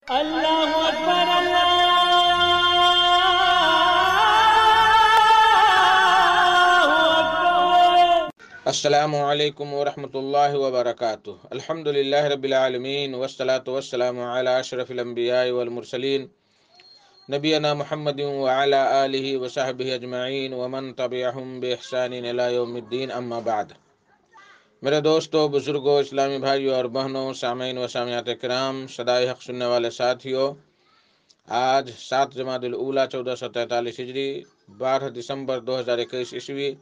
अल्लाहु अकबर अल्लाहु अकबर। अस्सलामु अलैकुम वरहमतुल्लाहि वबरकातुहू। अल्हम्दुलिल्लाहि रब्बिल आलमीन वस्सलातु वस्सलामु अला अशरफिल अंबियाइ वल मुरसलीन नबियना मुहम्मदिन व अला आलिहि व सहबिहि अजमईन व मन तबिअहुम बि इहसानिन इला यौमिद्दीन, अम्मा बाद। मेरे दोस्तों, बुजुर्गों, इस्लामी भाइयों और बहनों, सामीन व सामियात किराम, सदाई हक सुनने वाले साथियों, आज 7 जमादुल ऊला 1443 हिजरी, 12 दिसंबर 2021 ईस्वी,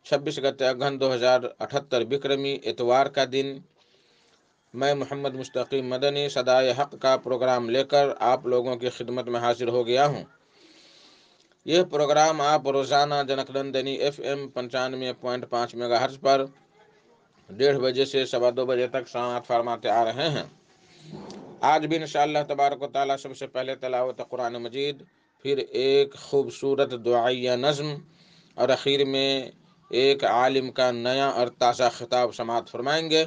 26 गते अगहन 2078 विक्रमी इतवार का दिन, मैं मोहम्मद मुस्तकीम मदनी सदाए हक का प्रोग्राम लेकर आप लोगों की खिदमत में हाजिर हो गया हूँ। यह प्रोग्राम आप रोज़ाना जनकनंदनी FM 95.5 मेगाहर्ट्ज़ पर 1:30 बजे से 2:15 बजे तक समाअत फरमाते आ रहे हैं। आज भी इंशाअल्लाह तबारक व तआला सबसे पहले तिलावत कुरान मजीद, फिर एक खूबसूरत दुआया नज़्म और आखिर में एक आलिम का नया और ताज़ा खिताब समाअत फरमाएंगे।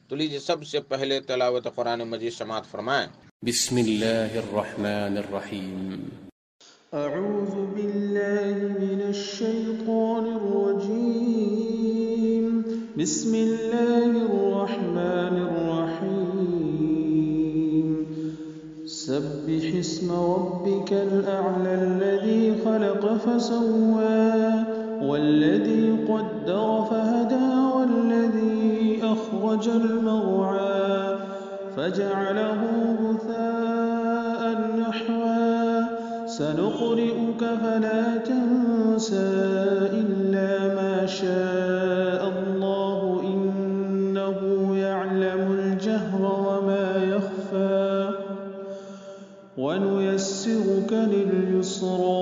तो लीजिए सबसे पहले तिलावत कुरान मजीद समाअत फरमाएं। बिस्मिल्लाहिर्रहमानिर्रहीम। अऊज़ु बिल्लाहि मिनश्शैतानिर्रजीम। बिस्मिल्लाहिर्रहमानिर्रहीम। सब्बिहिस्म रब्बिकल अअला अल्लज़ी खलक़ फसव्वा वल्लज़ी क़द्दर फहदा वल्लज़ी अख़रजल मर्आ फजअलहु गुसाअन नहवा सनुक़रिउक फला तंसा इल्ला मा शाअ अल्लाह इन्नहु यअलमुल जहरा वमा यख़फ़ा वनुयस्सिरुक लिलयुस्रा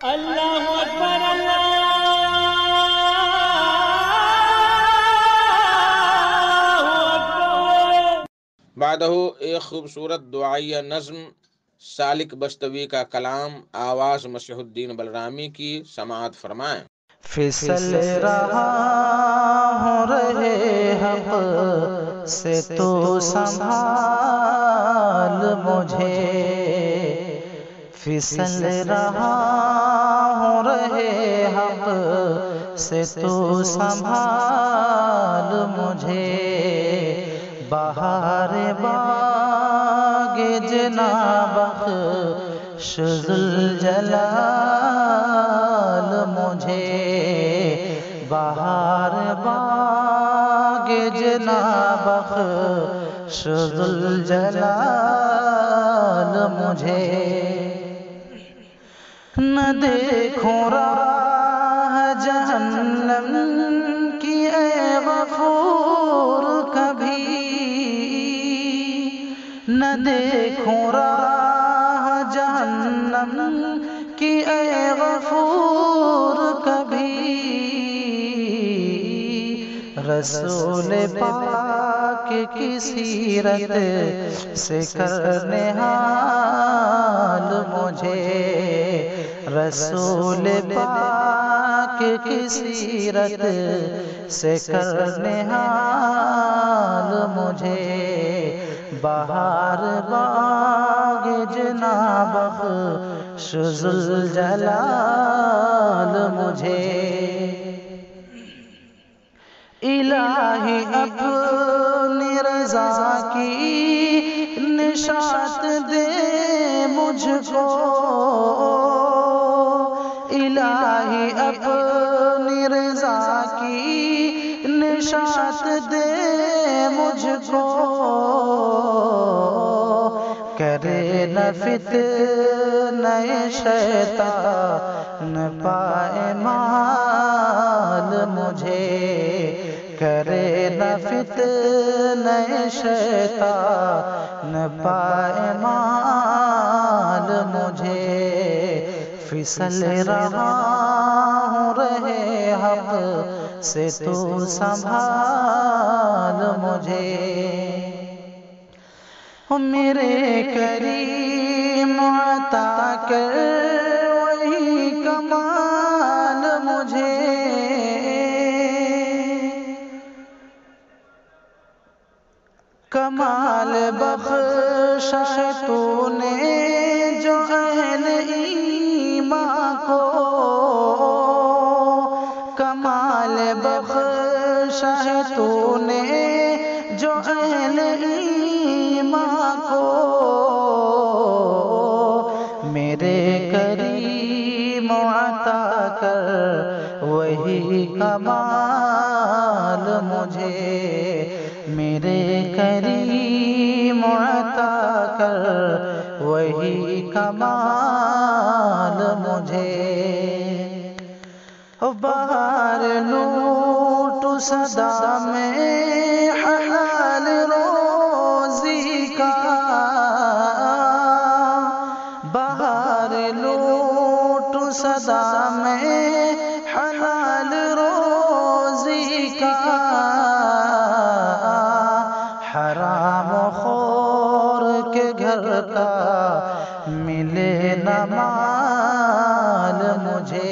अल्लाहु अकबर अल्लाहु अकबर। बादहु एक खूबसूरत दुआया नज़्म सालिक बस्तवी का कलाम आवाज़ मसीहुद्दीन बलरामी की समाअत फरमाएं। फिसल रहा हूँ रहे हक़ से तो संभाल मुझे, फिसल रहा हूँ रहे हक़ से तो संभाल मुझे, बहार बाग़े जनाबख्श ज़ुल्जलाल मुझे, बहार बाग़े जनाबख्श ज़ुल्जलाल मुझे। न देखूं राह जहन्नम की ए गफूर कभी, न देखूं राह जहन्नम की ए गफूर कभी, रसूल पाक की सीरत से करने हाल मुझे, रसूल पाक की सीरत से करने हाल मुझे, बहार बाग़े जनाबख्श ज़ुल्जलाल मुझे। इलाही अपनी रज़ा की निशात दे मुझको, इलाही अपनी निशात दे मुझको, करे न फितने शैतान पाएमाल मुझे, करे न फितने शैतान पाएमाल मुझे। फिसल रहा हूँ रहे हक से तू संभाल मुझे। मेरे करीम अता कर वही कमाल मुझे, कमाल बख्शा है तूने जो अहले ईमान को, कमाल बख्शा है तूने जो अहले ईमान को। मेरे करीम अता कर वही कमाल मुझे, मेरे करीम अता कर वही कमाल मुझे। बाहर लूटू सदा में हलाल रोजी का, बाहर लूटू सदा में हलाल रोजी का, हराम खोर के घर का मिले न माल मुझे,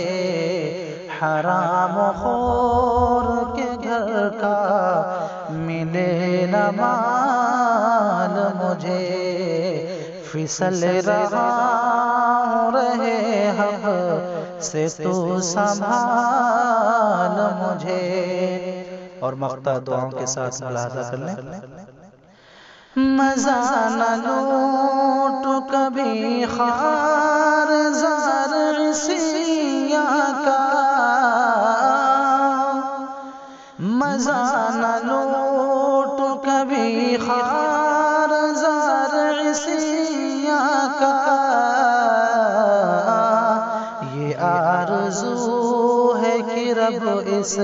हराम खोर के घर का मिले न माल मुझे। फिसल रहा हूँ रहे हक से तू संभाल मुझे। और मख्ता दुआओं के साथ मुलाहजा कर लें। मजा न लूटू कभी खार ज़र सिया का, मजा न लूटू कभी खार ज़र सिया का। ये आरज़ू है कि रब इस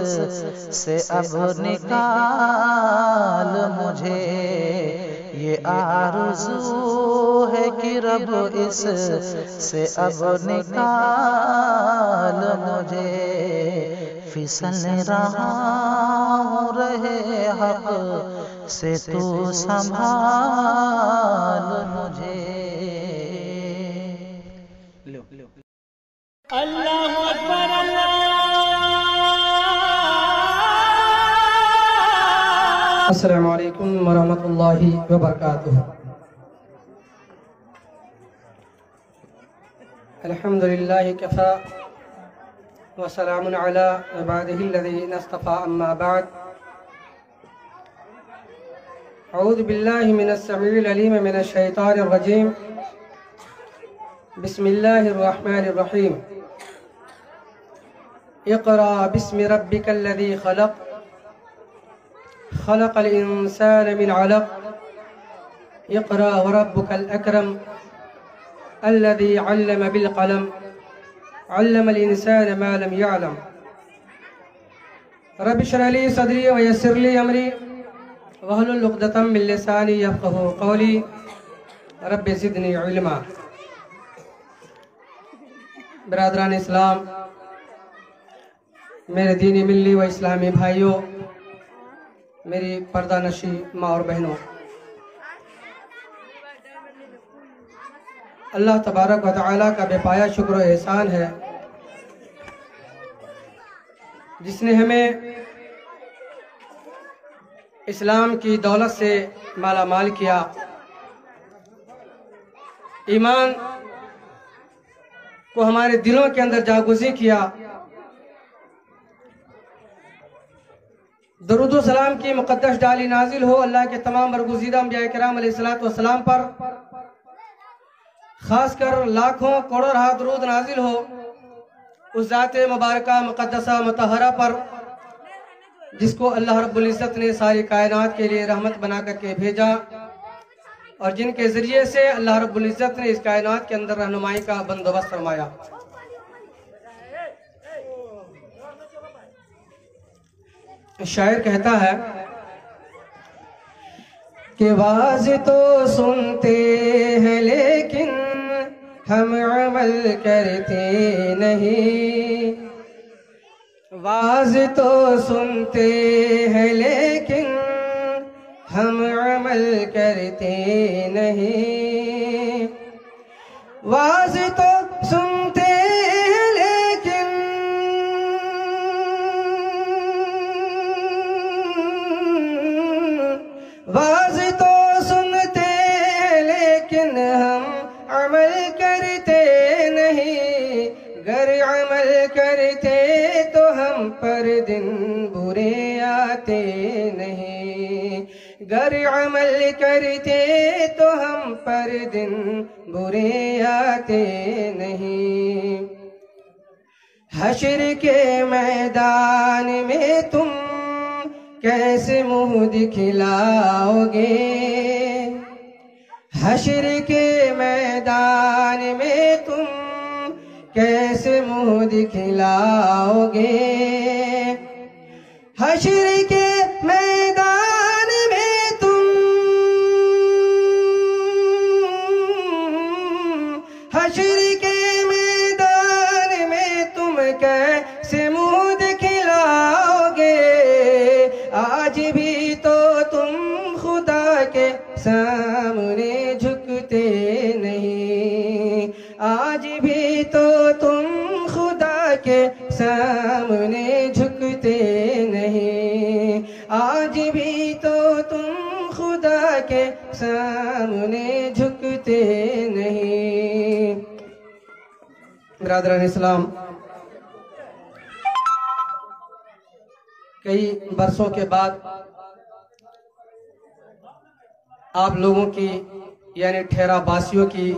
से अब निकाल मुझे, ये आरज़ू है कि रब इस से अब निकाल मुझे। फिसल रहा हूँ रहे हक से तू संभाल मुझे। अल्लाहु अकबर अल्लाह। अस्सलामु अलैकुम वरहमतुल्लाहि वबरकातुहू। अल्हम्दुलिल्लाहि कफ़ा व सलामुन अला इबादिहिल्लज़ीना इस्तफ़ा अम्मा बाद। अऊज़ु बिल्लाहि मिनश समीइल अलीम मिनश शैतानिर रजीम। बिस्मिल्लाहिर रहमानिर रहीम। इक़रा बिस्मि रब्बिकल्लज़ी खलक़, खलक़ल इंसान मिन अलक़। इक़रा व रब्बुकल अकरम अल्लज़ी अल्लम बिल क़लम, अल्लमल इंसान मा लम यअलम। रब्बि इश्रह ली सदरी व यस्सिर ली अमरी वहलुल उक़दतम मिन लिसानी यफ़क़हू क़ौली। रब्बि ज़िदनी इल्मा। बिरादरान इस्लाम, मेरे दीनी मिल्ली व इस्लामी भाइयों, मेरी पर्दा नशी माँ और बहनों, अल्लाह तबारक व तआला का बेपाया शुक्र व एहसान है जिसने हमें इस्लाम की दौलत से माला माल किया, ईमान को हमारे दिलों के अंदर जागुज़ी किया। दरूद व सलाम की मुक़द्दस डाली नाजिल हो अल्लाह के तमाम बरगुज़ीदा अंबिया किराम अलैहिस्सलातु वस्सलाम पर, खासकर लाखों करोड़ों रहा दरूद नाजिल हो उस ज़ात मुबारका मुक़द्दसा मुतहरा पर जिसको अल्लाह रब्बुल इज़्ज़त ने सारी कायनात के लिए रहमत बना करके भेजा और जिनके ज़रिए से अल्लाह रब्बुल इज़्ज़त ने इस कायनात के अंदर रहनुमाई का बंदोबस्त फरमाया। शायर कहता है कि वाज़ तो सुनते हैं लेकिन हम अमल करते नहीं, वाज़ तो सुनते हैं लेकिन हम अमल करते नहीं, वाज़ तो सुनते हैं लेकिन वाज़ तो सुनते हैं लेकिन हम अमल करते नहीं, गर अमल करते तो हम पर दिन बुरे आते नहीं, गर अमल करते तो हम पर दिन बुरे आते नहीं। हश्र के मैदान में तुम कैसे मुंह दिखलाओगे, हश्र के मैदान में तुम कैसे मुंह दिखलाओगे, हश्र के मैदान में तुम, हश्र के मैदान में तुम कैसे मुंह दिखलाओगे, आज भी तो तुम खुदा के सामने झुकते नहीं, आज भी तो तुम खुदा के सामने झुकते नहीं, आज भी तो तुम खुदा के सामने झुकते नहीं। बिरादरान इस्लाम, कई बरसों के बाद आप लोगों की यानी ठेरा वासियों की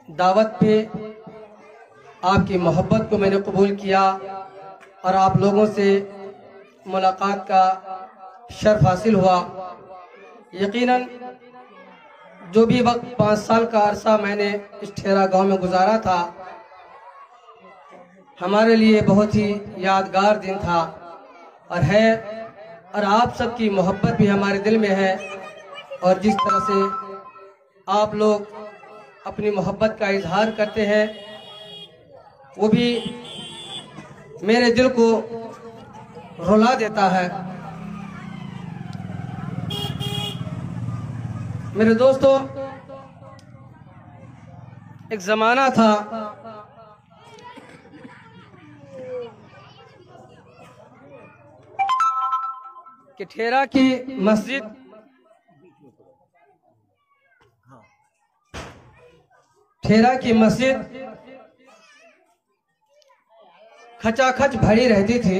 दावत पे आपकी मोहब्बत को मैंने कबूल किया और आप लोगों से मुलाकात का शर्फ हासिल हुआ। यकीनन जो भी वक्त 5 साल का अरसा मैंने इस ठेरा गांव में गुजारा था, हमारे लिए बहुत ही यादगार दिन था और है, और आप सबकी मोहब्बत भी हमारे दिल में है। और जिस तरह से आप लोग अपनी मोहब्बत का इजहार करते हैं वो भी मेरे दिल को रुला देता है। मेरे दोस्तों, एक ज़माना था कि ठेरा की मस्जिद खचाखच भरी रहती थी।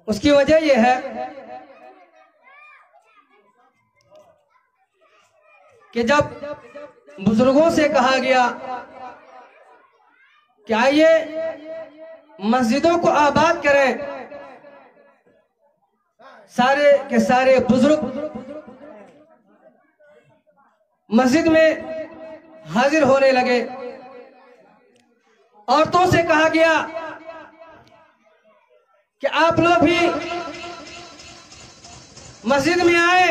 उसकी वजह यह है कि जब बुजुर्गों से कहा गया कि आइए मस्जिदों को आबाद करें, सारे के सारे बुजुर्ग मस्जिद में हाजिर होने लगे। औरतों से कहा गया कि आप लोग भी मस्जिद में आए,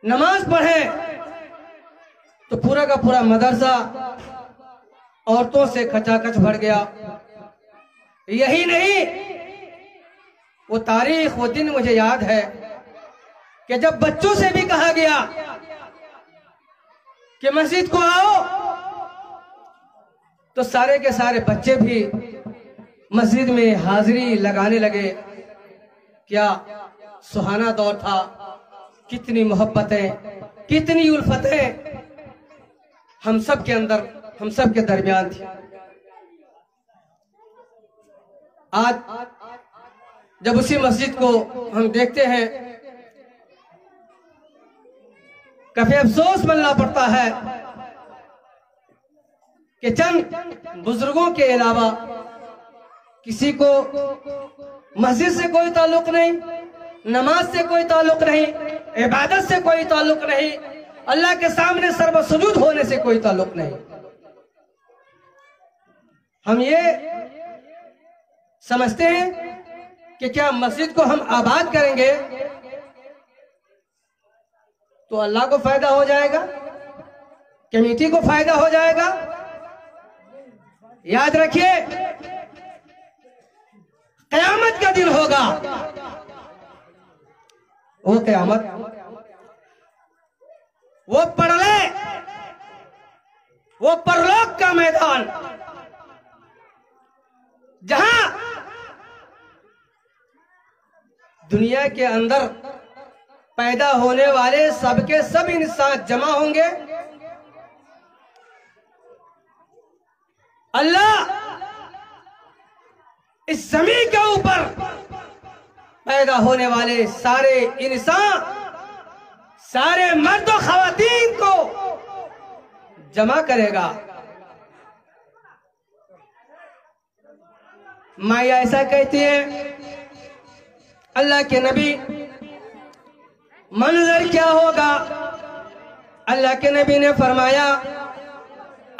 नमाज पढ़ें। तो पूरा का पूरा मदरसा औरतों से खचाखच भर गया। यही नहीं, वो तारीख, वो दिन मुझे याद है कि जब बच्चों से भी कहा गया कि मस्जिद को आओ, तो सारे के सारे बच्चे भी मस्जिद में हाजिरी लगाने लगे। क्या सुहाना दौर था, कितनी मोहब्बतें, कितनी उल्फतें हम सब के अंदर, हम सब के दरमियान थी। आज जब उसी मस्जिद को हम देखते हैं, काफी अफसोस बनना पड़ता है कि चंद बुजुर्गों के अलावा किसी को मस्जिद से कोई ताल्लुक नहीं, नमाज से कोई ताल्लुक नहीं, इबादत से कोई ताल्लुक नहीं, अल्लाह के सामने सर्वसुजूद होने से कोई ताल्लुक नहीं। हम ये समझते हैं कि क्या मस्जिद को हम आबाद करेंगे तो अल्लाह को फायदा हो जाएगा, कमेटी को फायदा हो जाएगा। याद रखिए, क़यामत का दिन होगा, वो क़यामत, वो प्रलय, वो परलोक का मैदान, जहां दुनिया के अंदर पैदा होने वाले सबके सब इंसान जमा होंगे। अल्लाह इस जमीन के ऊपर पैदा होने वाले सारे इंसान, सारे मर्द और खवातीन को जमा करेगा। माया ऐसा कहती है, अल्लाह के नबी, मंजर क्या होगा? अल्लाह के नबी ने फरमाया,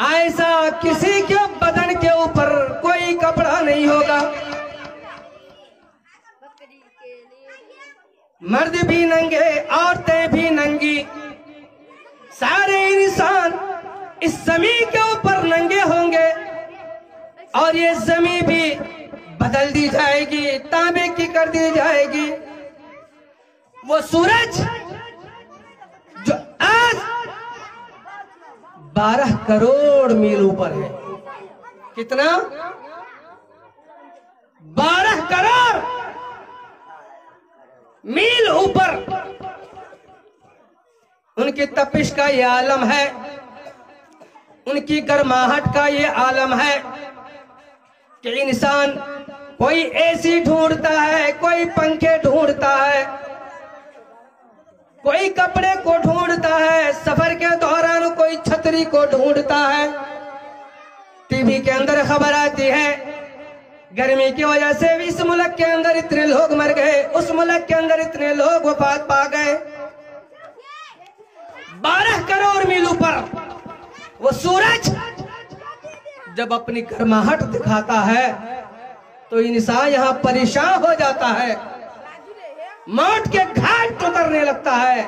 ऐसा किसी के बदन के ऊपर कोई कपड़ा नहीं होगा, मर्द भी नंगे, औरतें भी नंगी, सारे इंसान इस जमीन के ऊपर नंगे होंगे और ये जमीन भी बदल दी जाएगी, तांबे की कर दी जाएगी। वो सूरज जो आज 12 करोड़ मील ऊपर है, कितना? 12 करोड़ मील ऊपर, उनकी तपिश का ये आलम है, उनकी गर्माहट का ये आलम है कि इंसान कोई एसी ढूंढता है, कोई पंखे ढूंढता है, कोई कपड़े को ढूंढता है, सफर के दौरान कोई छतरी को ढूंढता है। टीवी के अंदर खबर आती है गर्मी की वजह से इस मुल्क के अंदर इतने लोग मर गए, उस मुल्क के अंदर इतने लोग वफात पा गए। 12 करोड़ मील ऊपर वो सूरज जब अपनी गर्माहट दिखाता है तो इंसान यहाँ परेशान हो जाता है, मौत के घाट उतरने लगता है।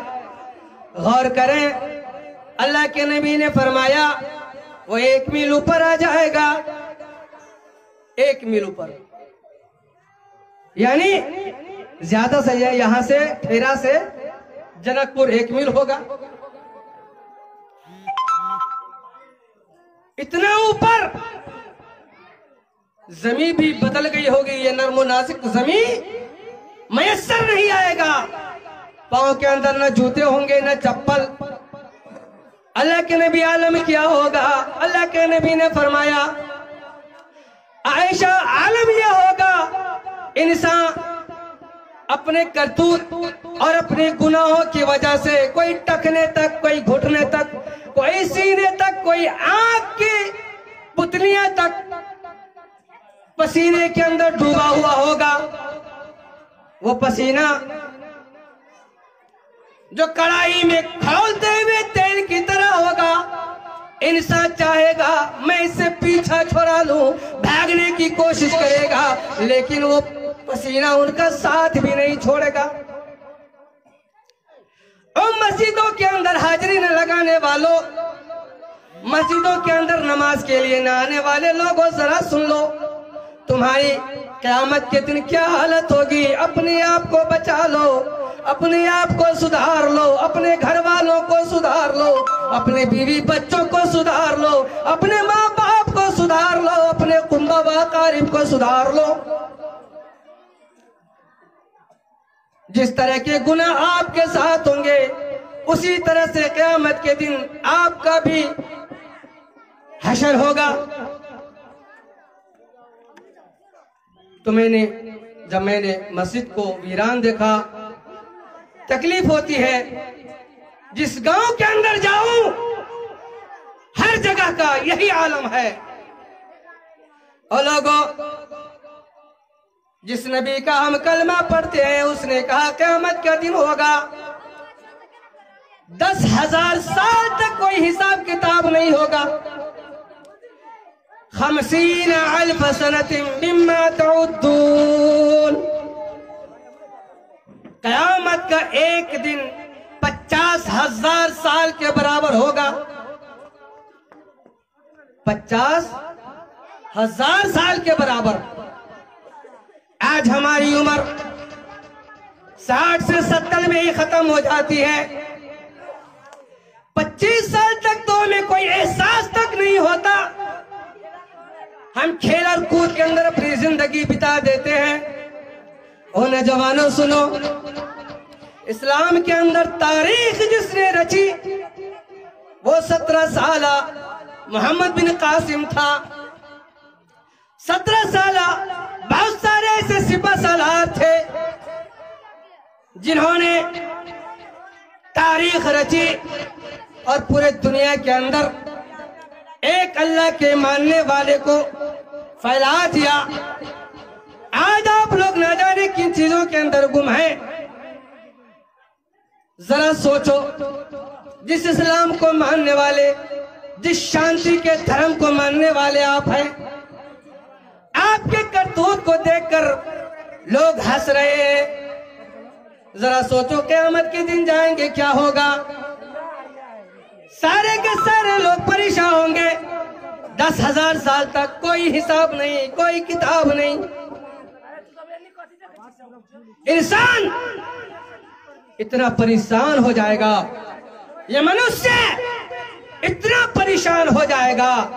गौर करें, अल्लाह के नबी ने फरमाया वो 1 मील ऊपर आ जाएगा, 1 मील ऊपर, यानी ज्यादा सही है, यहां से ठेरा से जनकपुर 1 मील होगा। इतना ऊपर जमीन भी बदल गई होगी, ये नर्मो नाजुक जमीन मयस्सर नहीं आएगा, पांव के अंदर न जूते होंगे न चप्पल। अल्लाह के नबी आलम क्या होगा? अल्लाह के नबी ने फरमाया, आयशा आलम यह होगा, इंसान अपने करतूत और अपने गुनाहों की वजह से कोई टखने तक, कोई घुटने तक, कोई सीने तक, कोई आंख की पुतलियां तक पसीने के अंदर डूबा हुआ होगा। वो पसीना जो कढ़ाई में खौलते हुए तेल की तरह होगा। इंसान चाहेगा मैं इससे पीछा छुड़ा लूं, भागने की कोशिश करेगा, लेकिन वो पसीना उनका साथ भी नहीं छोड़ेगा। और मस्जिदों के अंदर हाजिरी न लगाने वालों, मस्जिदों के अंदर नमाज के लिए न आने वाले लोगों, जरा सुन लो, तुम्हारी क़यामत के दिन क्या हालत होगी। अपने आप को बचा लो, अपने आप को सुधार लो, अपने घर वालों को सुधार लो, अपने बीवी बच्चों को सुधार लो, अपने माँ बाप को सुधार लो, अपने कुंबा व कारिब को सुधार लो। जिस तरह के गुनाह आपके साथ होंगे उसी तरह से क़यामत के दिन आपका भी हशर होगा। तो जब मैंने मस्जिद को वीरान देखा, तकलीफ होती है। जिस गांव के अंदर जाऊं हर जगह का यही आलम है। और लोगों, जिस नबी का हम कलमा पढ़ते हैं उसने कहा क़यामत का दिन होगा, 10,000 साल तक कोई हिसाब किताब नहीं होगा। 50 अल्फ सनतिन मिम्मा तउद्दून, क़यामत का एक दिन 50,000 साल के बराबर होगा। 50,000 साल के बराबर। आज हमारी उम्र 60 से 70 में ही खत्म हो जाती है। 25 साल तक तो हमें कोई एहसास तक नहीं होता। हम खेल और कूद के अंदर अपनी जिंदगी बिता देते हैं। और नौजवानों सुनो, इस्लाम के अंदर तारीख जिसने रची वो 17 साल मोहम्मद बिन कासिम था। 17 साल बहुत सारे ऐसे सिपह सालार थे जिन्होंने तारीख रची और पूरे दुनिया के अंदर एक अल्लाह के मानने वाले को फैला दिया। आज आप लोग न जाने किन चीजों के अंदर गुम हैं। जरा सोचो, जिस इस्लाम को मानने वाले, जिस शांति के धर्म को मानने वाले आप हैं, आपके करतूत को देखकर लोग हंस रहे हैं। जरा सोचो क़यामत के दिन जाएंगे क्या होगा। सारे के सारे लोग परेशान होंगे। 10,000 साल तक कोई हिसाब नहीं, कोई किताब नहीं। इंसान इतना परेशान हो जाएगा, ये मनुष्य इतना परेशान हो जाएगा,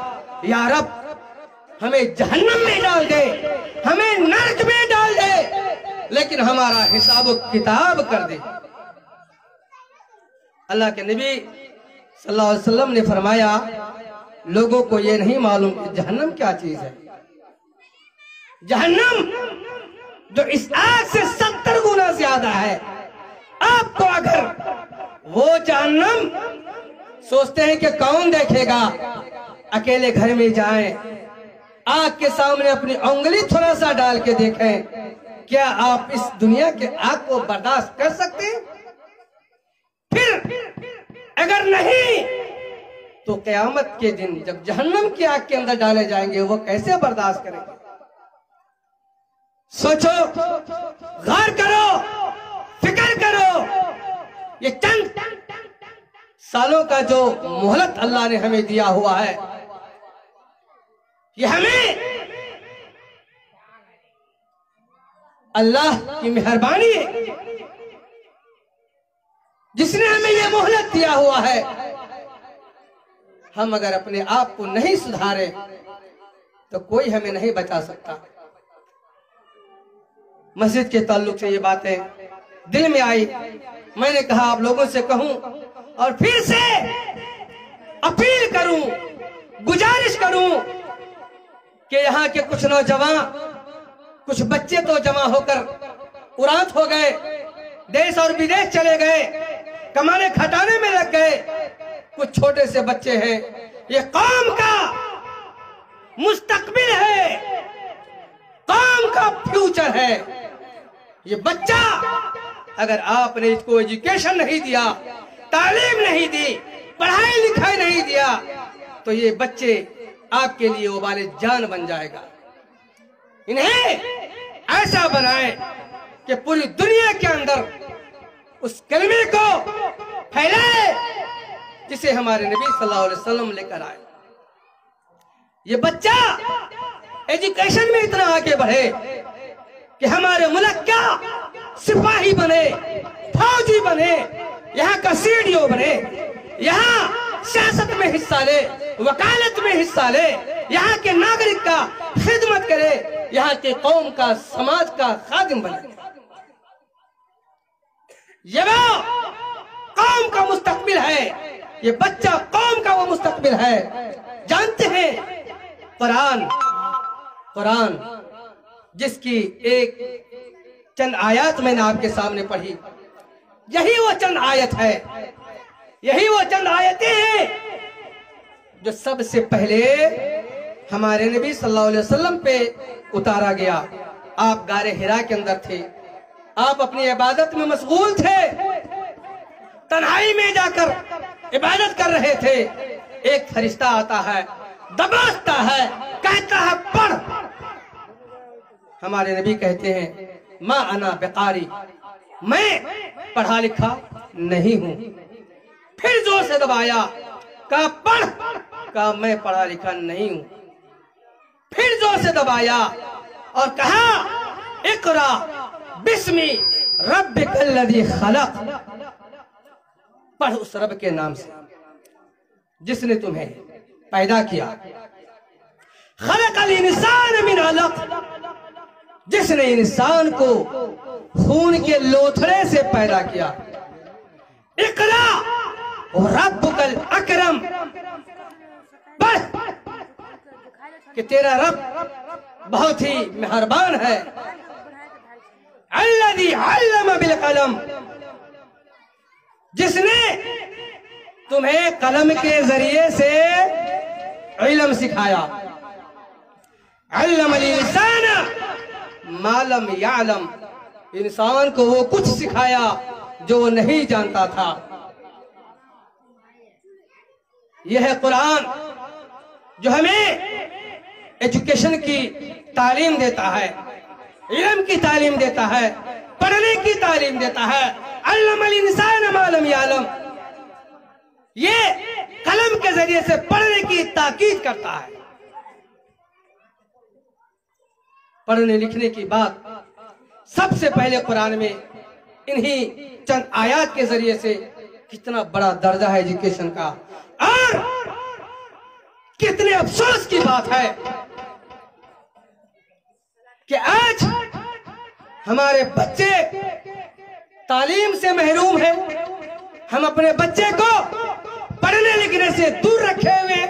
या रब हमें जहन्नम में डाल दे, हमें नरक में डाल दे, लेकिन हमारा हिसाब किताब कर दे। अल्लाह के नबी सल्लल्लाहु अलैहि वसल्लम ने फरमाया, लोगों को ये नहीं मालूम कि जहन्नम क्या चीज है। जहन्नम जो इस आग से 70 गुना ज्यादा है। आपको अगर वो जहन्नम सोचते हैं कि कौन देखेगा, अकेले घर में जाएं, आग के सामने अपनी उंगली थोड़ा सा डाल के देखें, क्या आप इस दुनिया के आग को बर्दाश्त कर सकते हैं? फिर अगर नहीं तो क़यामत के दिन जब जहन्नम की आग के अंदर डाले जाएंगे वो कैसे बर्दाश्त करेंगे? सोचो, गौर करो, फिक्र करो। ये चंद सालों का जो मोहलत अल्लाह ने हमें दिया हुआ है, ये हमें अल्लाह की मेहरबानी है जिसने हमें ये मोहलत दिया हुआ है। हम अगर अपने आप को नहीं सुधारे तो कोई हमें नहीं बचा सकता। मस्जिद के ताल्लुक से ये बातें दिल में आई, मैंने कहा आप लोगों से कहूं और फिर से अपील करूं, गुजारिश करूं कि यहाँ के कुछ नौजवान, कुछ बच्चे तो जमा होकर उरांत हो गए, देश और विदेश चले गए, कमाने खटाने में लग गए। कुछ छोटे से बच्चे हैं, ये कौम का मुस्तकबिल है, कौम का फ्यूचर है। ये बच्चा अगर आपने इसको एजुकेशन नहीं दिया, तालीम नहीं दी, पढ़ाई लिखाई नहीं दिया, तो ये बच्चे आपके लिए वो वाले जान बन जाएगा। इन्हें ऐसा बनाए कि पूरी दुनिया के अंदर उस कलमे को फैलाए जिसे हमारे नबी सल्लल्लाहु अलैहि वसल्लम लेकर आए। ये बच्चा एजुकेशन में इतना आगे बढ़े कि हमारे मुल्क का सिपाही बने, फौजी बने, यहाँ का सीडीओ बने, यहाँ सियासत में हिस्सा ले, वकालत में हिस्सा ले, यहाँ के नागरिक का खिदमत करे, यहाँ के कौम का, समाज का खादिम बने। ये वो कौम का मुस्तकबिल है, ये बच्चा कौम का वो मुस्तकबिल है। जानते हैं कुरान जिसकी एक चंद आयत मैंने आपके सामने पढ़ी, यही वो चंद आयत है, यही वो चंद आयतें हैं जो सबसे पहले हमारे नबी सल्लल्लाहु अलैहि वसल्लम पे उतारा गया। आप गारे हिरा के अंदर थे, आप अपनी इबादत में मशगूल थे, तन्हाई में जाकर इबादत कर रहे थे। एक फरिश्ता आता है, दबाता है, कहता है पढ़। हमारे नबी कहते हैं मा अना बेकारी, मैं पढ़ा लिखा नहीं हूं। फिर जोर से दबाया, कहा पढ़, कहा मैं पढ़ा लिखा नहीं हूं। फिर जोर से दबाया और कहा इक़रा बिस्मी रब्बिकल्लज़ी खलक़, पढ़ उस रब के नाम से जिसने तुम्हें पैदा किया। खलक़ल इंसान मिन अलक़, जिसने इंसान को खून के लोथड़े से पैदा किया। इक़रा रब्बुकल अकरम, पढ़ कि तेरा रब बहुत ही मेहरबान है। अल्लज़ी अल्लम बिल कलम, जिसने तुम्हें कलम के जरिए से इल्म सिखाया। अल्लमल इंसाना मा लम यअलम, इंसान को वो कुछ सिखाया जो वो नहीं जानता था। यह है कुरान जो हमें एजुकेशन की तालीम देता है, इल्म की तालीम देता है, पढ़ने की तालीम देता है। अल्लमल इंसान मा लम यअलम, ये कलम के जरिए से पढ़ने की ताकीद करता है। पढ़ने लिखने की बात सबसे पहले कुरान में इन्हीं चंद आयत के जरिए से, कितना बड़ा दर्जा है एजुकेशन का। और कितने अफसोस की बात है कि आज हमारे बच्चे तालीम से महरूम हैं। हम अपने बच्चे को पढ़ने लिखने से दूर रखे हुए,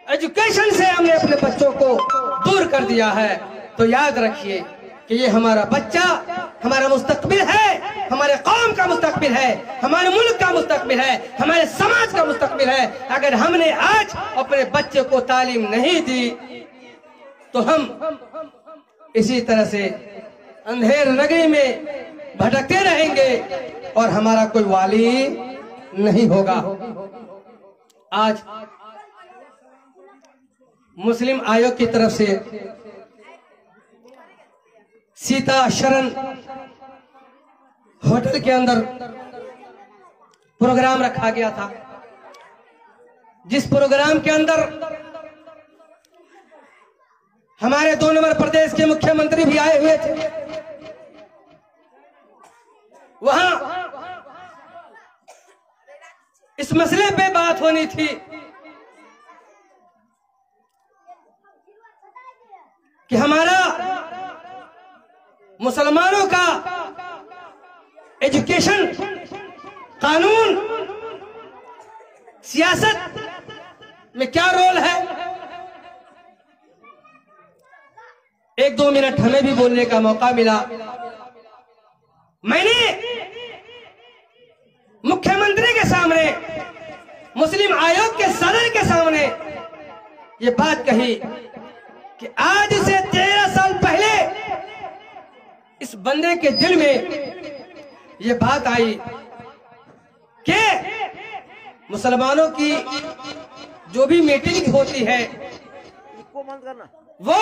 एजुकेशन से हमने अपने बच्चों को दूर कर दिया है। तो याद रखिए कि ये हमारा बच्चा हमारा मुस्तकबिल है, हमारे कौम का मुस्तकबिल है, हमारे मुल्क का मुस्तकबिल है, हमारे समाज का मुस्तकबिल है। अगर हमने आज अपने बच्चे को तालीम नहीं दी तो हम इसी तरह से अंधेर नगरी में भटकते रहेंगे और हमारा कोई वाली नहीं होगा। आज मुस्लिम आयोग की तरफ से सीता शरण होटल के अंदर प्रोग्राम रखा गया था, जिस प्रोग्राम के अंदर हमारे 2 नंबर प्रदेश के मुख्यमंत्री भी आए हुए थे। वहां इस मसले पे बात होनी थी कि हमारा मुसलमानों का एजुकेशन, कानून, सियासत में क्या रोल है। 1-2 मिनट हमें भी बोलने का मौका मिला। मैंने मुख्यमंत्री के सामने, मुस्लिम आयोग के सदर के सामने ये बात कही कि आज से 13 साल पहले इस बंदे के दिल में ये बात आई कि मुसलमानों की जो भी मीटिंग होती है वो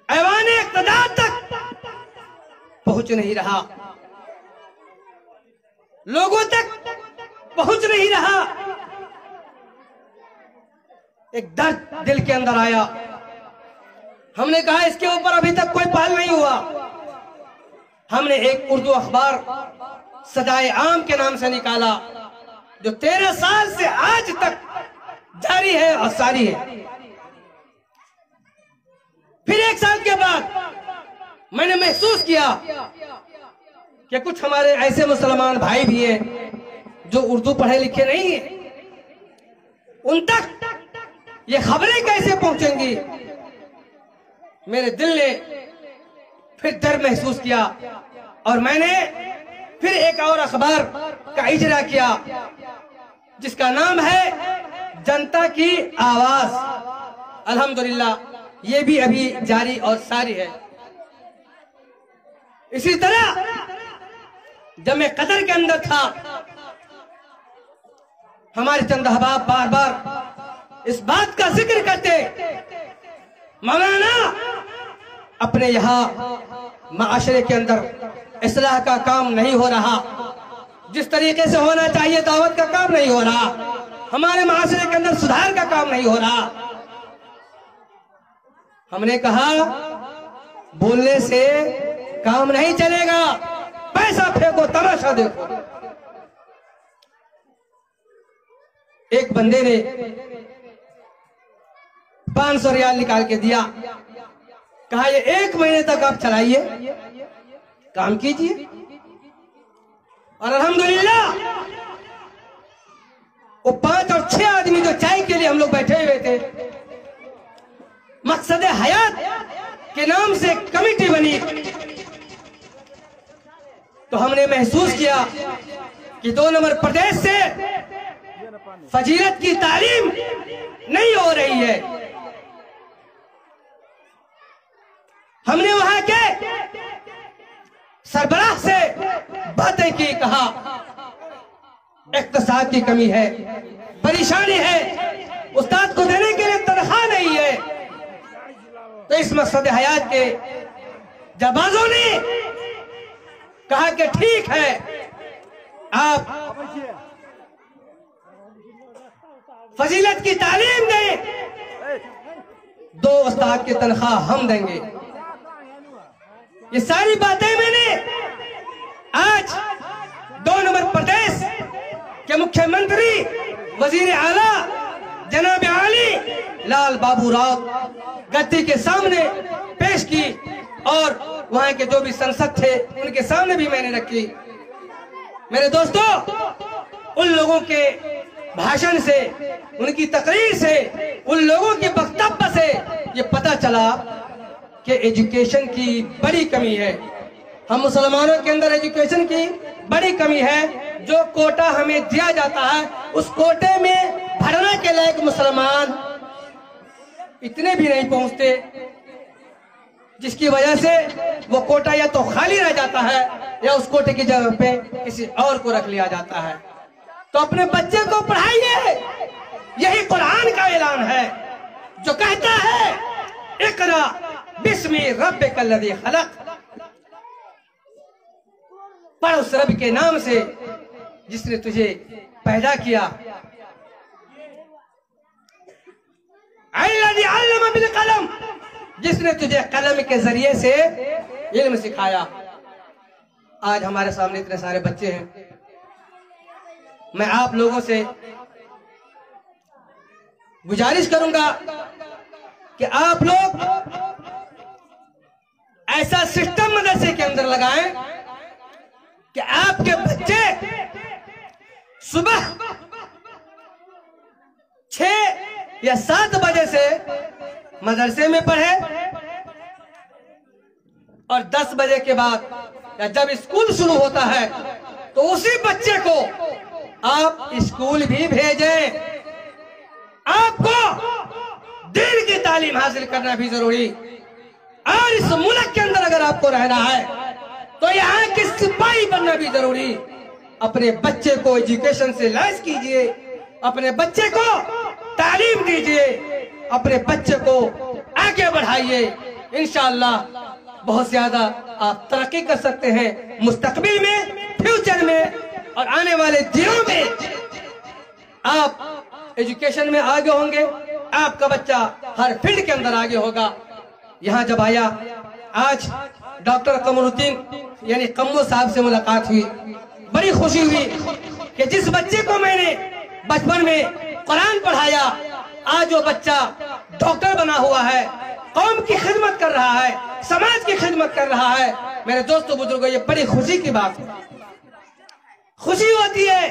ऐवान इक़्तिदार तक पहुंच नहीं रहा, लोगों तक पहुंच नहीं रहा। एक दर्द दिल के अंदर आया। हमने कहा इसके ऊपर अभी तक कोई पहल नहीं हुआ। हमने एक उर्दू अखबार सदाए आम के नाम से निकाला, जो 13 साल से आज तक जारी है और सारी है। फिर 1 साल के बाद मैंने महसूस किया कि कुछ हमारे ऐसे मुसलमान भाई भी हैं जो उर्दू पढ़े लिखे नहीं है, उन तक ये खबरें कैसे पहुंचेंगी। मेरे दिल ने फिर डर महसूस किया और मैंने फिर एक और अखबार का इजरा किया जिसका नाम है जनता की आवाज। अल्हम्दुलिल्लाह ये भी अभी जारी और सारी है। इसी तरह जब मैं कतर के अंदर था, हमारे चंद अहबाब बार बार इस बात का जिक्र करते, मौलाना अपने यहाँ माशरे के अंदर इस्लाह का काम नहीं हो रहा, जिस तरीके से होना चाहिए दावत का काम नहीं हो रहा, हमारे माशरे के अंदर सुधार का काम नहीं हो रहा। हमने कहा बोलने से काम नहीं चलेगा, पैसा फेंको, तमाशा देखो। एक बंदे ने 500 रियाल निकाल के दिया, कहा ये 1 महीने तक आप चलाइए, काम कीजिए। और अल्हम्दुलिल्लाह वो 5 और 6 आदमी जो चाय के लिए हम लोग बैठे हुए थे, मकसद हयात के नाम से कमेटी बनी, तो हमने महसूस किया कि 2 नंबर प्रदेश से फजीलत की तालीम नहीं हो रही है। हमने वहां के सरबराह से बातें की, कहा इक्तिसाद की कमी है, परेशानी है, उस्ताद को देने के लिए तनख्वाह नहीं है। तो इस मकसद हयात के जबाजों ने कहा कि ठीक है, आप फजीलत की तालीम दें, 2 उस्ताद की तनख्वाह हम देंगे। ये सारी बातें मैंने आज 2 नंबर प्रदेश के मुख्यमंत्री वजीर आला जनाब आली लाल बाबू राव गद्दी के सामने पेश की, और वहां के जो भी सांसद थे उनके सामने भी मैंने रखी। मेरे दोस्तों, उन लोगों के भाषण से, उनकी तकरीर से, उन लोगों के वक्तव्य से ये पता चला कि एजुकेशन की बड़ी कमी है। हम मुसलमानों के अंदर एजुकेशन की बड़ी कमी है। जो कोटा हमें दिया जाता है, उस कोटे में भरने के लायक मुसलमान इतने भी नहीं पहुंचते, जिसकी वजह से वो कोटा या तो खाली रह जाता है या उस कोटे की जगह पे किसी और को रख लिया जाता है। तो अपने बच्चे को पढ़ाइए, यही कुरान का ऐलान है जो कहता है इक़रा बिस्मि रब्बिकल्लज़ी खलक़, पढ़ उस रब के नाम से जिसने तुझे पैदा किया। अल्लज़ी अल्लम बिल कलम, जिसने तुझे कलम के जरिए से इल्म सिखाया। आज हमारे सामने इतने सारे बच्चे हैं, मैं आप लोगों से गुजारिश करूंगा कि आप लोग ऐसा सिस्टम मदरसे के अंदर लगाएं कि आपके बच्चे सुबह 6 या 7 बजे से मदरसे में पढ़े, और 10 बजे के बाद या जब स्कूल शुरू होता है तो उसी बच्चे को आप स्कूल भी भेजें। आपको दीन की तालीम हासिल करना भी जरूरी, और इस मुल्क के अंदर अगर आपको रहना है तो यहाँ के सिपाही बनना भी जरूरी। अपने बच्चे को एजुकेशन से लैस कीजिए, अपने बच्चे को तालीम दीजिए, अपने बच्चे को आगे बढ़ाइए। इंशाअल्लाह बहुत ज्यादा आप तरक्की कर सकते हैं मुस्तकबिल में, फ्यूचर में, और आने वाले दिनों में आप एजुकेशन में आगे होंगे। आपका बच्चा हर फील्ड के अंदर आगे होगा। यहाँ जब आया, आज डॉक्टर कमरुद्दीन यानी कम्मो साहब से मुलाकात हुई, बड़ी खुशी हुई कि जिस बच्चे को मैंने बचपन में कुरान पढ़ाया, आज वो बच्चा डॉक्टर बना हुआ है, कौम की खिदमत कर रहा है, समाज की खिदमत कर रहा है। मेरे दोस्तों बुजुर्गों, ये बड़ी खुशी की बात है। खुशी होती है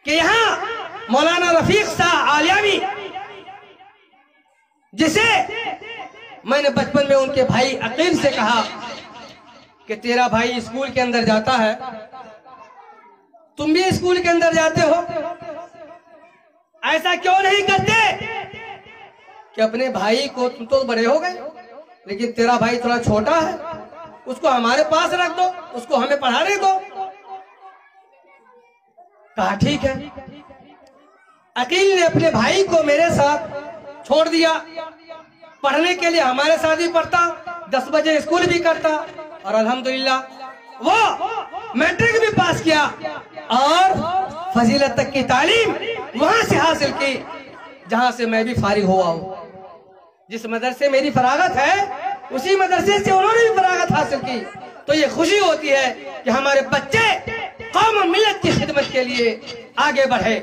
कि यहाँ मौलाना रफीक शाह आलियामी, जिसे मैंने बचपन में उनके भाई अकील से कहा कि तेरा भाई स्कूल के अंदर जाता है, तुम भी स्कूल के अंदर जाते हो, ऐसा क्यों नहीं करते कि अपने भाई को, तुम तो बड़े हो गए लेकिन तेरा भाई थोड़ा छोटा है, उसको हमारे पास रख दो, उसको हमें पढ़ाने दो। कहा ठीक है। अकील ने अपने भाई को मेरे साथ छोड़ दिया, पढ़ने के लिए हमारे साथ ही पढ़ता, 10 बजे स्कूल भी करता और अल्हम्दुलिल्लाह वो मैट्रिक भी पास किया और फजीलत तक की तालीम वहां से हासिल की जहां से मैं भी फारिग हुआ हूं। जिस मदरसे मेरी फरागत है उसी मदरसे से उन्होंने भी फरागत हासिल की। तो ये खुशी होती है कि हमारे बच्चे कौम और मिल्लत की खिदमत के लिए आगे बढ़े।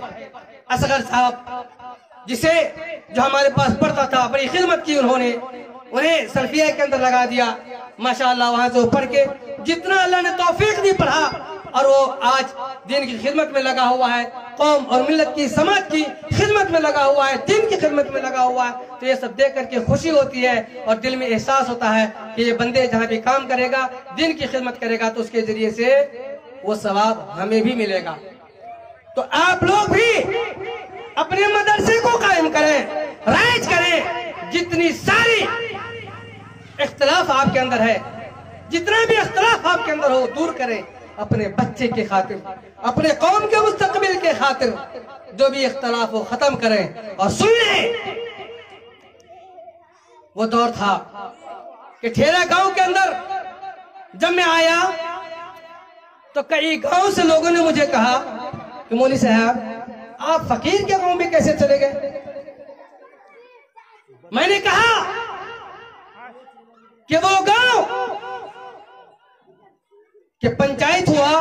असगर साहब जिसे जो हमारे पास पढ़ता था, बड़ी खिदमत की उन्होंने, उन्हें सल्फिया के अंदर लगा दिया माशाअल्लाह। वहां से वो पढ़ के जितना अल्लाह ने तौफीक दी पढ़ा और वो आज दीन की खिदमत में लगा हुआ है, कौम और मिल्लत की, समाज की खिदमत में लगा हुआ है, दीन की खिदमत में लगा हुआ है। तो ये सब देख करके खुशी होती है और दिल में एहसास होता है कि ये बंदे जहाँ भी काम करेगा, दीन की खिदमत करेगा तो उसके जरिए से वो सवाब हमें भी मिलेगा। तो आप लोग भी अपने मदरसे को कायम करें, राइज करें। जितनी सारी इख्तिलाफ आपके अंदर है, जितना भी इख्तिलाफ आपके अंदर हो, दूर करें अपने बच्चे के खातिर, अपने कौम के मुस्तकबिल के खातिर। जो भी इख्तिलाफ हो खत्म करें। और सुन लें, वो दौर था कि ठेरा गांव के अंदर जब मैं आया तो कई गांव से लोगों ने मुझे कहा कि मौलवी साहब आप फकीर के गांव में कैसे चले गए। मैंने कहा कि वो गांव कि पंचायत हुआ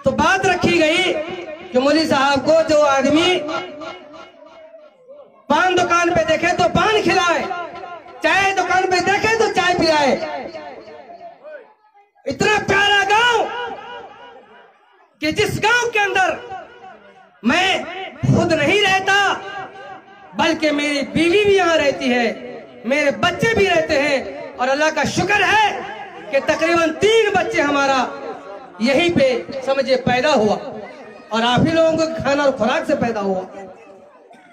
तो बात रखी गई कि मौलवी साहब को जो आदमी पान दुकान पे देखे तो पान खिलाए, चाय दुकान पे देखे तो चाय पिलाए। इतना प्यारा गांव कि जिस गांव के अंदर मैं खुद नहीं रहता बल्कि मेरी बीवी भी यहाँ रहती है, मेरे बच्चे भी रहते हैं। और अल्लाह का शुक्र है कि तकरीबन 3 बच्चे हमारा यहीं पे समझिए पैदा हुआ और आप ही लोगों को खाना और खुराक से पैदा हुआ।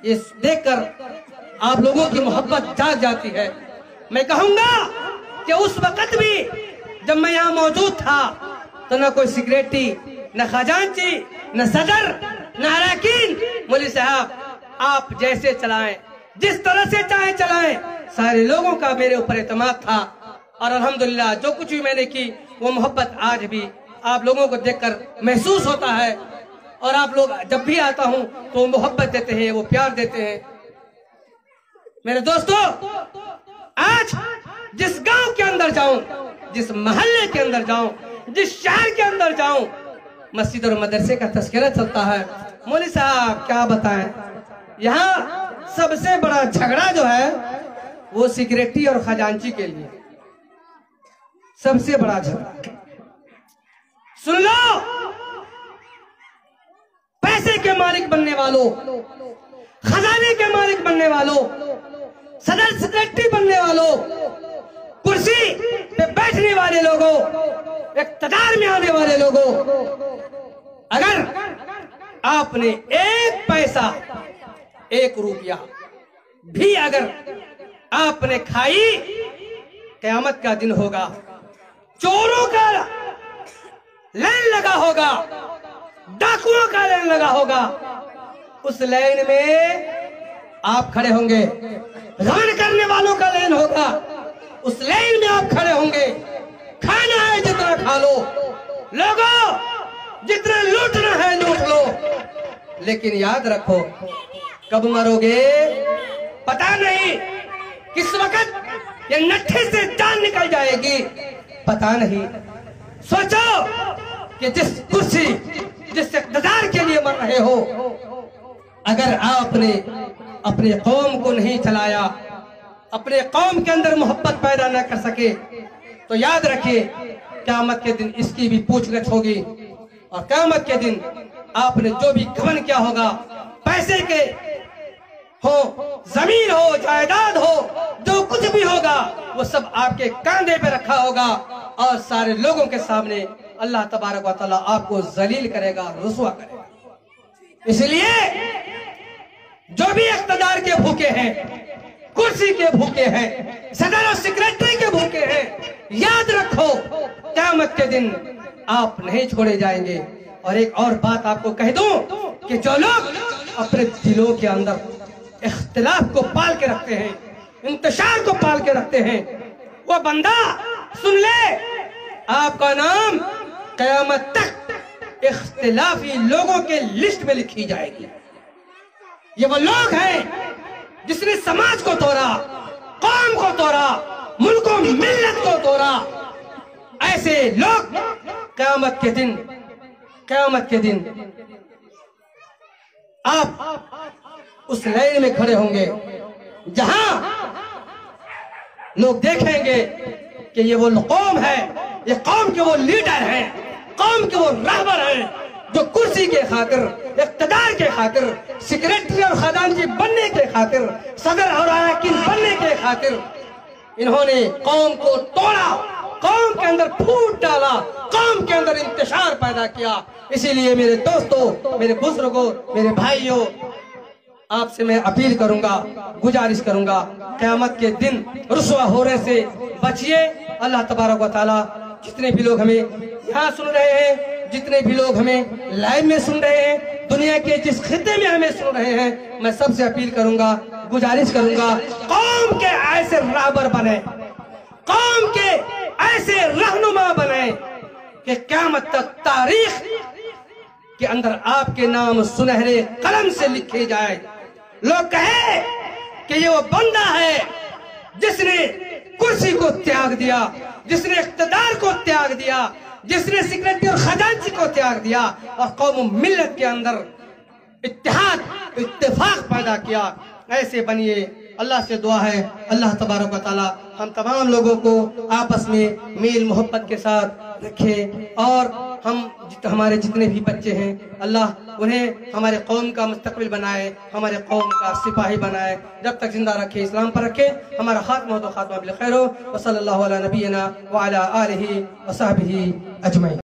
ये देखकर आप लोगों की मोहब्बत जाग जाती है। मैं कहूंगा कि उस वक्त भी जब मैं यहाँ मौजूद था तो न कोई सिक्रेटरी, न खजांची, न सदर, न अरकान। मौलवी साहब आप जैसे चलाएं, जिस तरह से चाहे चलाएं, सारे लोगों का मेरे ऊपर एतमाद था और अल्हम्दुलिल्लाह जो कुछ भी मैंने की वो मोहब्बत आज भी आप लोगों को देखकर महसूस होता है। और आप लोग जब भी आता हूं तो मोहब्बत देते हैं, वो प्यार देते हैं। मेरे दोस्तों, आज जिस गांव के अंदर जाऊं, जिस मोहल्ले के अंदर जाऊं, जिस शहर के अंदर जाऊं, मस्जिद और मदरसे का तस्करा चलता है। मौलवी साहब क्या बताएं, यहाँ सबसे बड़ा झगड़ा जो है वो सिक्रेटरी और खजांची के लिए सबसे बड़ा झगड़ा। सुन लो, पैसे के मालिक बनने वालों, खजाने के मालिक बनने वालों, सदर सेक्रेटरी बनने वालों, कुर्सी पे बैठने वाले लोगों, इक़्तिदार में आने वाले लोगों, अगर आपने 1 पैसा 1 रुपया भी अगर आपने खाई, क़यामत का दिन होगा, चोरों का लाइन लगा होगा, डाकुओं का लाइन लगा होगा, उस लाइन में आप खड़े होंगे। रान करने वालों का लाइन होगा, उस लाइन में आप खड़े होंगे। खाना है जितना खा लो, लोगों जितना लूटना है लूट लो, लेकिन याद रखो कब मरोगे पता नहीं, किस वक्त ये नट्ठे से जान निकल जाएगी पता नहीं। सोचो कि जिस कुर्सी, जिस इक़्तिदार के लिए मर रहे हो, अगर आपने अपने कौम को नहीं चलाया, अपने कौम के अंदर मोहब्बत पैदा न कर सके, तो याद रखिए क़यामत के दिन इसकी भी पूछगछ होगी। और क़यामत के दिन आपने जो भी गबन किया होगा, पैसे के हो, जमीन हो, जायदाद हो, जो कुछ भी होगा वो सब आपके कंधे पे रखा होगा और सारे लोगों के सामने अल्लाह तबारक व तआला आपको जलील करेगा, रुसवा करेगा। इसलिए जो भी इक़्तिदार के भूखे हैं, कुर्सी के भूखे हैं, सदर और सेक्रेटरी के भूखे हैं। याद रखो, क़यामत के दिन आप नहीं छोड़े जाएंगे। और एक और बात आपको कह दूं कि जो लोग अपने दिलों के अंदर इख्तिलाफ को पाल के रखते हैं, इंतशार को पाल के रखते हैं, वो बंदा सुन ले, आपका नाम क़यामत तक इख्तिलाफी लोगों के लिस्ट में लिखी जाएगी। ये वो लोग हैं जिसने समाज को तोड़ा, कौम को तोड़ा, मुल्क को, मिल्लत को तोड़ा। ऐसे लोग क़यामत के दिन आप उस लाइन में खड़े होंगे जहां लोग देखेंगे कि ये वो कौम है, ये कौम के वो लीडर हैं, कौम के वो रहबर हैं जो कुर्सी के खातिर, इक़्तिदार के खातिर, सेक्रेटरी और खजांची बनने के खातिर, सदर और अरकान बनने के खातिर इन्होंने कौम को तोड़ा, कौम के अंदर फूट डाला, कौम के अंदर इंतशार पैदा किया। इसीलिए मेरे दोस्तों, मेरे बुजुर्गों, मेरे भाइयों, आपसे मैं अपील करूंगा, गुजारिश करूंगा, क़यामत के दिन रुसवा होने से बचिए। अल्लाह तबारक व तआला जितने भी लोग हमें यहाँ सुन रहे हैं, जितने भी लोग हमें लाइव में सुन रहे हैं, दुनिया के जिस खित्ते में हमें सुन रहे हैं, मैं सबसे अपील करूंगा, गुजारिश करूंगा, कौम के ऐसे रहबर बने, कौम के ऐसे रहनुमा बने कि क़यामत तक तारीख के अंदर आपके नाम सुनहरे कलम से लिखे जाए। लोग कहे कि ये वो बंदा है जिसने कुर्सी को त्याग दिया, जिसने इक़्तिदार को त्याग दिया, जिसने सेक्रेटरी और खजांची को त्याग दिया और कौम मिल्लत के अंदर इत्तेहाद, इत्तेफाक पैदा किया। ऐसे बनिए। अल्लाह से दुआ है, अल्लाह तबारक व तआला हम तमाम लोगों को आपस में मेल मोहब्बत के साथ रखे और हम हमारे जितने भी बच्चे हैं, अल्लाह उन्हें हमारे कौम का मुस्तक़बिल बनाए, हमारे कौम का सिपाही बनाए, जब तक जिंदा रखे, इस्लाम पर रखे। हमारा खात्मा तो खात्मा बिल खैर हो। व सल्लल्लाहु अला नबीना व अला आलिहि व सहबिही अजमईन।